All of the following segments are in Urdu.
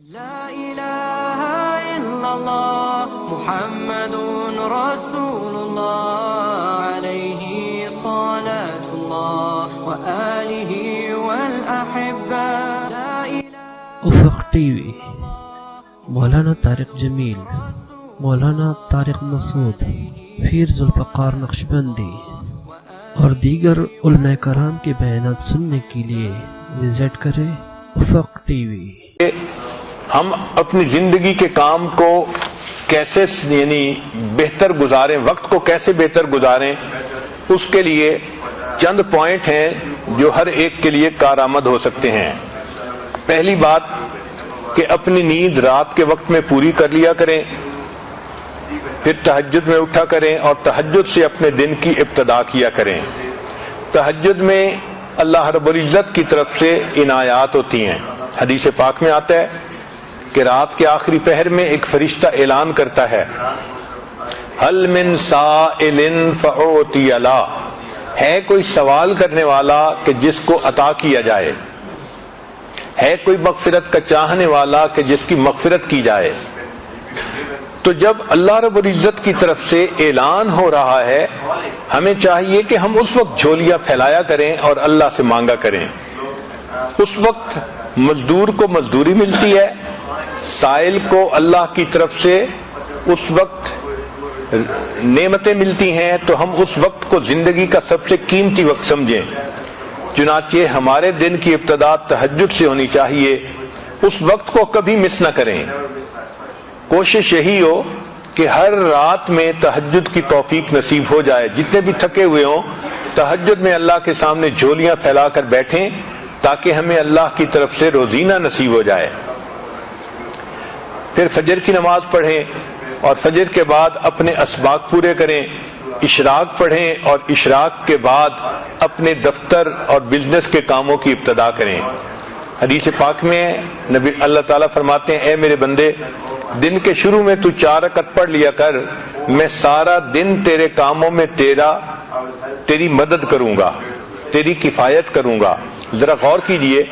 لا الہ الا اللہ محمد رسول اللہ علیہ صلاۃ اللہ وآلہ والاحبہ. افق ٹی وی، مولانا طارق جمیل، مولانا طارق مسعود، پیر ذوالفقار نقشبندی اور دیگر علماء کرام کے بیانات سننے کے لیے وزٹ کریں افق ٹی وی. ہم اپنی زندگی کے کام کو کیسے بہتر گزاریں، وقت کو کیسے بہتر گزاریں، اس کے لیے چند پوائنٹ ہیں جو ہر ایک کے لیے کارآمد ہو سکتے ہیں. پہلی بات کہ اپنی نیند رات کے وقت میں پوری کر لیا کریں، پھر تہجد میں اٹھا کریں اور تہجد سے اپنے دن کی ابتدا کیا کریں. تہجد میں اللہ رب العزت کی طرف سے عنایات ہوتی ہیں. حدیث پاک میں آتا ہے کہ رات کے آخری پہر میں ایک فرشتہ اعلان کرتا ہے، هل من سائل فأعطی له، ہے کوئی سوال کرنے والا کہ جس کو عطا کیا جائے، ہے کوئی مغفرت کا چاہنے والا کہ جس کی مغفرت کی جائے. تو جب اللہ رب العزت کی طرف سے اعلان ہو رہا ہے، ہمیں چاہیے کہ ہم اس وقت جھولیاں پھیلایا کریں اور اللہ سے مانگا کریں. اس وقت مزدور کو مزدوری ملتی ہے، سائل کو اللہ کی طرف سے اس وقت نعمتیں ملتی ہیں، تو ہم اس وقت کو زندگی کا سب سے قیمتی وقت سمجھیں. چنانچہ ہمارے دن کی ابتدا تہجد سے ہونی چاہیے، اس وقت کو کبھی مس نہ کریں. کوشش یہی ہو کہ ہر رات میں تہجد کی توفیق نصیب ہو جائے. جتنے بھی تھکے ہوئے ہوں تہجد میں اللہ کے سامنے جھولیاں پھیلا کر بیٹھیں تاکہ ہمیں اللہ کی طرف سے روزینہ نصیب ہو جائے. پھر فجر کی نماز پڑھیں اور فجر کے بعد اپنے اسباق پورے کریں. اشراق پڑھیں اور اشراق کے بعد اپنے دفتر اور بزنس کے کاموں کی ابتدا کریں. حدیث پاک میں نبی اللہ تعالیٰ فرماتے ہیں، اے میرے بندے، دن کے شروع میں تو 4 رکعت پڑھ لیا کر، میں سارا دن تیرے کاموں میں تیری مدد کروں گا، تیری کفایت کروں گا. ذرا غور کیجئے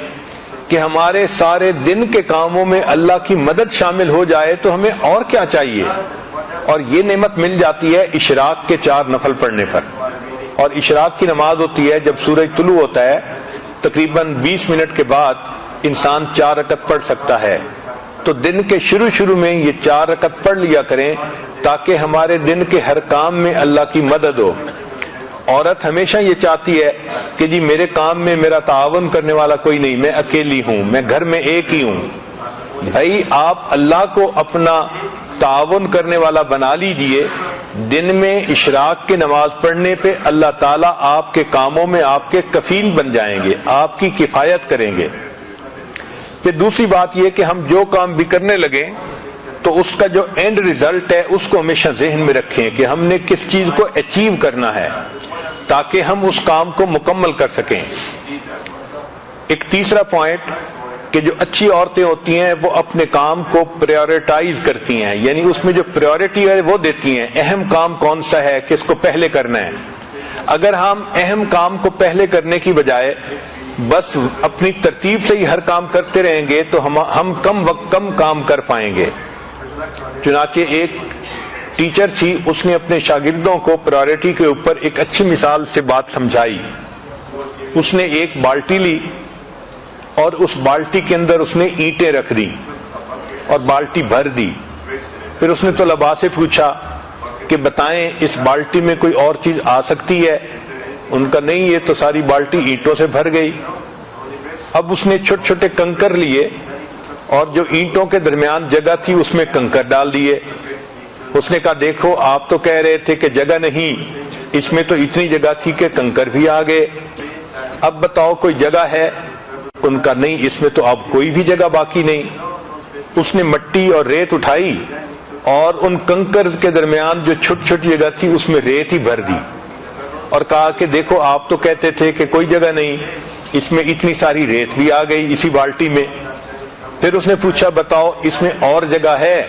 کہ ہمارے سارے دن کے کاموں میں اللہ کی مدد شامل ہو جائے تو ہمیں اور کیا چاہیے. اور یہ نعمت مل جاتی ہے اشراق کے 4 نفل پڑھنے پر. اور اشراق کی نماز ہوتی ہے جب سورج طلوع ہوتا ہے، تقریباً 20 منٹ کے بعد انسان 4 رکعت پڑھ سکتا ہے. تو دن کے شروع میں یہ 4 رکعت پڑھ لیا کریں تاکہ ہمارے دن کے ہر کام میں اللہ کی مدد ہو. عورت ہمیشہ یہ چاہتی ہے کہ جی میرے کام میں میرا تعاون کرنے والا کوئی نہیں، میں اکیلی ہوں، میں گھر میں ایک ہی ہوں. بھائی آپ اللہ کو اپنا تعاون کرنے والا بنا لیجئے. دن میں اشراق کی نماز پڑھنے پہ اللہ تعالیٰ آپ کے کاموں میں آپ کے کفیل بن جائیں گے، آپ کی کفایت کریں گے. پھر دوسری بات یہ کہ ہم جو کام بھی کرنے لگیں تو اس کا جو اینڈ ریزلٹ ہے اس کو ہمیشہ ذہن میں رکھیں کہ ہم نے کس چیز کو اچیو کرنا ہے تاکہ ہم اس کام کو مکمل کر سکیں. ایک تیسرا پوائنٹ کہ جو اچھی عورتیں ہوتی ہیں وہ اپنے کام کو پریورٹائز کرتی ہیں، یعنی اس میں جو پریورٹی ہے وہ دیتی ہیں. اہم کام کون سا ہے، کس کو پہلے کرنا ہے. اگر ہم اہم کام کو پہلے کرنے کی بجائے بس اپنی ترتیب سے ہی ہر کام کرتے رہیں گے تو ہم کم وقت کم کام کر پائیں گے. چنانچہ ایک ٹیچر تھی، اس نے اپنے شاگردوں کو پرائورٹی کے اوپر ایک اچھی مثال سے بات سمجھائی. اس نے ایک بالٹی لی اور اس بالٹی کے اندر اس نے اینٹیں رکھ دی اور بالٹی بھر دی. پھر اس نے طلباء سے پوچھا کہ بتائیں اس بالٹی میں کوئی اور چیز آ سکتی ہے. ان کا نہیں، یہ تو ساری بالٹی اینٹوں سے بھر گئی. اب اس نے چھوٹے چھوٹے کنکر لیے اور جو اینٹوں کے درمیان جگہ تھی اس میں کنکر ڈال دیے. اس نے کہا دیکھو آپ تو کہہ رہے تھے کہ جگہ نہیں، اس میں تو اتنی جگہ تھی کہ کنکر بھی آ گئے. اب بتاؤ کوئی جگہ ہے؟ ان کا نہیں، اس میں تو اب کوئی بھی جگہ باقی نہیں. اس نے مٹی اور ریت اٹھائی اور ان کنکر کے درمیان جو چھوٹی چھوٹی جگہ تھی اس میں ریت ہی بھر دی اور کہا کہ دیکھو آپ تو کہتے تھے کہ کوئی جگہ نہیں، اس میں اتنی ساری ریت بھی آ گئی اسی بالٹی میں. پھر اس نے پوچھا بتاؤ اس میں اور جگہ ہے؟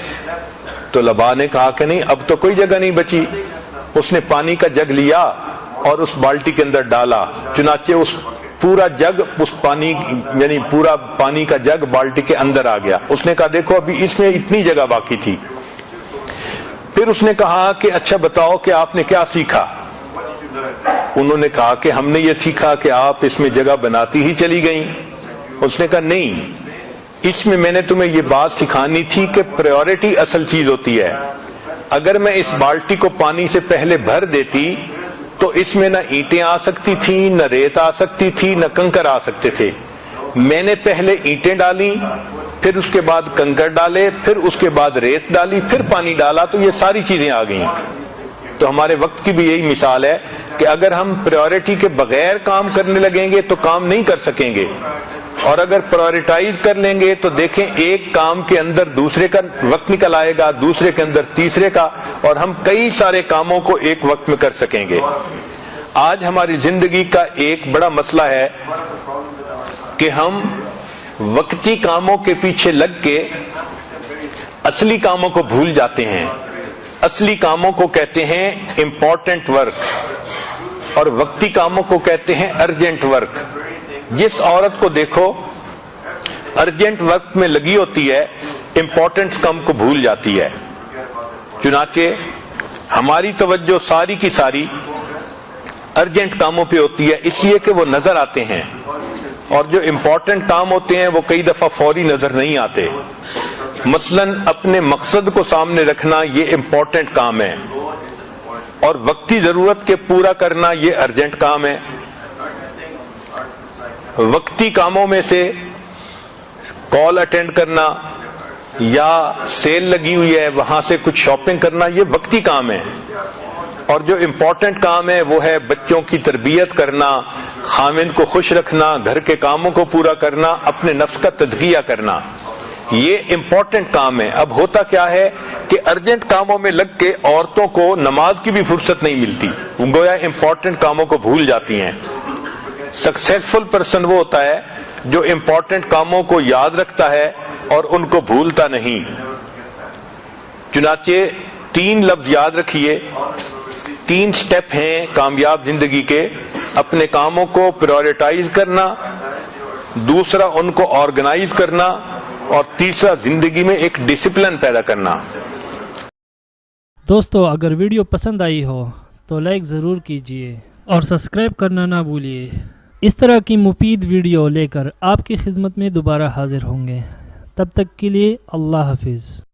تو طلباء نے کہا کہ نہیں، اب تو کوئی جگہ نہیں بچی. اس نے پانی کا جگ لیا اور اس بالٹی کے اندر ڈالا. چنانچہ اس پورا جگ اس پانی یعنی پورا پانی کا جگ بالٹی کے اندر آ گیا. اس نے کہا دیکھو ابھی اس میں اتنی جگہ باقی تھی. پھر اس نے کہا کہ اچھا بتاؤ کہ آپ نے کیا سیکھا؟ انہوں نے کہا کہ ہم نے یہ سیکھا کہ آپ اس میں جگہ بناتی ہی چلی گئیں. اس نے کہا نہیں، اس میں میں نے تمہیں یہ بات سکھانی تھی کہ پریورٹی اصل چیز ہوتی ہے. اگر میں اس بالٹی کو پانی سے پہلے بھر دیتی تو اس میں نہ اینٹیں آ سکتی تھیں، نہ ریت آ سکتی تھی، نہ کنکر آ سکتے تھے. میں نے پہلے اینٹیں ڈالی، پھر اس کے بعد کنکر ڈالے، پھر اس کے بعد ریت ڈالی، پھر پانی ڈالا، تو یہ ساری چیزیں آ گئیں. تو ہمارے وقت کی بھی یہی مثال ہے کہ اگر ہم پریورٹی کے بغیر کام کرنے لگیں گے تو کام نہیں کر سکیں گے، اور اگر پرائورٹائز کر لیں گے تو دیکھیں ایک کام کے اندر دوسرے کا وقت نکل آئے گا، دوسرے کے اندر تیسرے کا، اور ہم کئی سارے کاموں کو ایک وقت میں کر سکیں گے. آج ہماری زندگی کا ایک بڑا مسئلہ ہے کہ ہم وقتی کاموں کے پیچھے لگ کے اصلی کاموں کو بھول جاتے ہیں. اصلی کاموں کو کہتے ہیں امپورٹنٹ ورک، اور وقتی کاموں کو کہتے ہیں ارجنٹ ورک. جس عورت کو دیکھو ارجنٹ ورک میں لگی ہوتی ہے، امپورٹنٹ کام کو بھول جاتی ہے. چنانچہ ہماری توجہ ساری کی ساری ارجنٹ کاموں پہ ہوتی ہے، اس لیے کہ وہ نظر آتے ہیں، اور جو امپورٹنٹ کام ہوتے ہیں وہ کئی دفعہ فوری نظر نہیں آتے. مثلا اپنے مقصد کو سامنے رکھنا یہ امپورٹنٹ کام ہے، اور وقتی ضرورت کے پورا کرنا یہ ارجنٹ کام ہے. وقتی کاموں میں سے کال اٹینڈ کرنا یا سیل لگی ہوئی ہے وہاں سے کچھ شاپنگ کرنا یہ وقتی کام ہے، اور جو امپورٹنٹ کام ہے وہ ہے بچوں کی تربیت کرنا، خاوند کو خوش رکھنا، گھر کے کاموں کو پورا کرنا، اپنے نفس کا تزکیہ کرنا، یہ امپورٹنٹ کام ہے. اب ہوتا کیا ہے کہ ارجنٹ کاموں میں لگ کے عورتوں کو نماز کی بھی فرصت نہیں ملتی، گویا امپورٹنٹ کاموں کو بھول جاتی ہیں. سکسیسفل پرسن وہ ہوتا ہے جو امپورٹنٹ کاموں کو یاد رکھتا ہے اور ان کو بھولتا نہیں. چنانچہ 3 لفظ یاد رکھیے، 3 سٹیپ ہیں کامیاب زندگی کے: اپنے کاموں کو پریورٹائز کرنا، دوسرا ان کو آرگنائز کرنا، اور تیسرا زندگی میں ایک ڈسپلن پیدا کرنا. دوستو اگر ویڈیو پسند آئی ہو تو لائک ضرور کیجئے اور سبسکرائب کرنا نہ بھولیے. اس طرح کی مفید ویڈیو لے کر آپ کی خدمت میں دوبارہ حاضر ہوں گے. تب تک کے لیے اللہ حافظ.